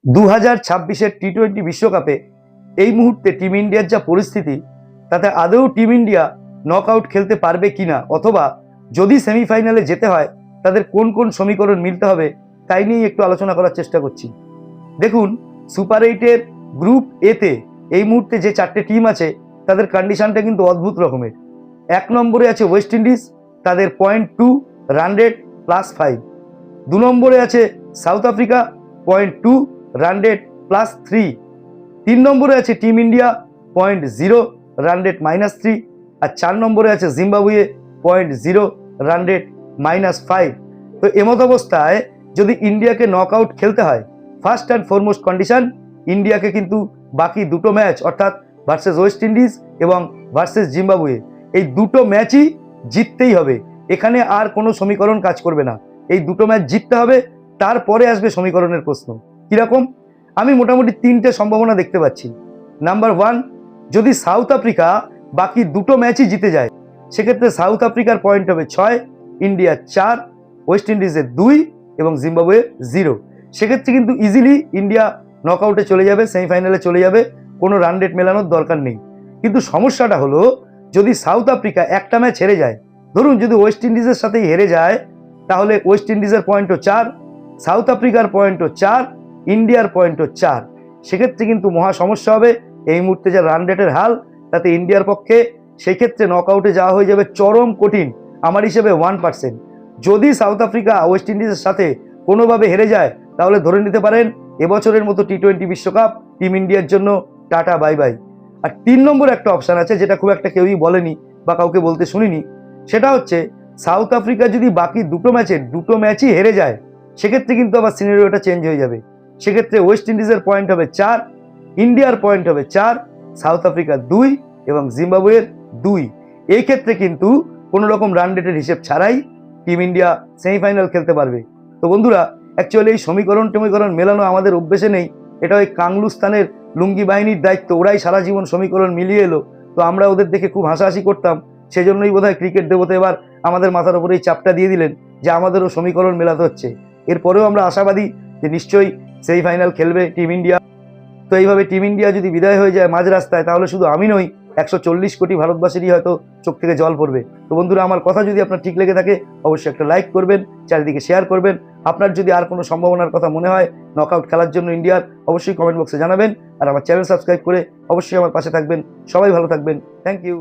2026-এর টি-20 বিশ্বকাপে এই মুহূর্তে টিম ইন্ডিয়ার যা পরিস্থিতি, তাতে আদৌ টিম ইন্ডিয়া নকআউট খেলতে পারবে কিনা, অথবা যদি সেমিফাইনালে যেতে হয় তাদের কোন কোন সমীকরণ মিলতে হবে, তাই নিয়ে একটু আলোচনা করার চেষ্টা করছি। দেখুন, সুপার 8-এর গ্রুপ এতে এই মুহূর্তে যে 4টে টিম আছে তাদের কন্ডিশনটা কিন্তু অদ্ভুত রকমের। 1 নম্বরে আছে ওয়েস্ট ইন্ডিজ, তাদের 0.2 রান রেট +5। 2 নম্বরে আছে সাউথ আফ্রিকা, 0.2 রান রেট +3। 3 নম্বরে আছে টিম ইন্ডিয়া, 0.0 রান রেট -3। আর 4 নম্বরে আছে জিম্বাবুয়ে, 0.0 রান রেট -5। তো এমত অবস্থায় যদি ইন্ডিয়াকে নকআউট খেলতে হয়, ফার্স্ট অ্যান্ড ফরমোস্ট কন্ডিশন ইন্ডিয়াকে কিন্তু বাকি দুটো ম্যাচ, অর্থাৎ ভার্সেস ওয়েস্ট ইন্ডিজ এবং ভার্সেস জিম্বাবুয়ে, এই দুটো ম্যাচই জিততেই হবে। এখানে আর কোনো সমীকরণ কাজ করবে না, এই দুটো ম্যাচ জিততে হবে। তারপরে আসবে সমীকরণের প্রশ্ন। কিরকম? আমি মোটামুটি 3টে সম্ভাবনা দেখতে পাচ্ছি। নাম্বার 1, যদি সাউথ আফ্রিকা বাকি দুটো ম্যাচই জিতে যায়, সেক্ষেত্রে সাউথ আফ্রিকার পয়েন্ট হবে 6, ইন্ডিয়া 4, ওয়েস্ট ইন্ডিজের 2 এবং জিম্বাবুয়ে 0। সেক্ষেত্রে কিন্তু ইজিলি ইন্ডিয়া নকআউটে চলে যাবে, সেমিফাইনালে চলে যাবে, কোনো রান রেট মেলানোর দরকার নেই। কিন্তু সমস্যাটা হলো, যদি সাউথ আফ্রিকা একটা ম্যাচ হেরে যায়, ধরুন যদি ওয়েস্ট ইন্ডিজের সাথেই হেরে যায়, তাহলে ওয়েস্ট ইন্ডিজের পয়েন্টও 4, সাউথ আফ্রিকার পয়েন্টও 4, ইন্ডিয়ার পয়েন্টও 4। সেক্ষেত্রে কিন্তু মহা সমস্যা হবে। এই মুহূর্তে যা রান রেটের হাল, তাতে ইন্ডিয়ার পক্ষে সেই ক্ষেত্রে নকআউটে যাওয়া হয়ে যাবে চরম কঠিন, আমার হিসেবে 1%। যদি সাউথ আফ্রিকা ওয়েস্ট ইন্ডিজের সাথে কোনোভাবে হেরে যায়, তাহলে ধরে নিতে পারেন এবছরের মতো টি-20 বিশ্বকাপ টিম ইন্ডিয়ার জন্য টাটা বাই বাই। আর 3 নম্বর একটা অপশান আছে, যেটা খুব একটা কেউই বলেনি বা কাউকে বলতে শুনিনি। সেটা হচ্ছে, সাউথ আফ্রিকা যদি বাকি দুটো ম্যাচই হেরে যায়, সেক্ষেত্রে কিন্তু আবার সিনারিওটা চেঞ্জ হয়ে যাবে। সেক্ষেত্রে ওয়েস্ট ইন্ডিজের পয়েন্ট হবে 4, ইন্ডিয়ার পয়েন্ট হবে 4, সাউথ আফ্রিকার 2 এবং জিম্বাবুয়ের 2। এই ক্ষেত্রে কিন্তু কোনো রকম রান রেটের হিসেব ছাড়াই টিম ইন্ডিয়া সেমিফাইনাল খেলতে পারবে। তো বন্ধুরা, অ্যাকচুয়ালি এই সমীকরণ মেলানো আমাদের অভ্যেসে নেই। এটা ওই কাংলুস্তানের লুঙ্গি বাহিনীর দায়িত্ব, ওরাই সারা জীবন সমীকরণ মিলিয়ে এলো। তো আমরা ওদের দেখে খুব হাসাহাসি করতাম, সেজন্যই বোধহয় ক্রিকেট দেবতা এবার আমাদের মাথার উপরে এই চাপটা দিয়ে দিলেন যে আমাদেরও সমীকরণ মেলাতে হচ্ছে। এরপরেও আমরা আশাবাদী যে নিশ্চয়ই সেমিফাইনাল খেলবে টিম ইন্ডিয়া। তো এইভাবে টিম ইন্ডিয়া যদি বিদায় হয়ে যায় মাঝ রাস্তায়, তাহলে শুধু আমি নই, 140 কোটি ভারতবাসীরই হয়তো চোখ থেকে জল পড়বে। তো বন্ধুরা, আমার কথা যদি আপনার ঠিক লেগে থাকে, অবশ্যই একটা লাইক করবেন, চারিদিকে শেয়ার করবেন। আপনার যদি আর কোনো সম্ভাবনার কথা মনে হয় নকআউট খেলার জন্য ইন্ডিয়ার, অবশ্যই কমেন্ট বক্সে জানাবেন। আর আমার চ্যানেল সাবস্ক্রাইব করে অবশ্যই আমার পাশে থাকবেন। সবাই ভালো থাকবেন। Thank you.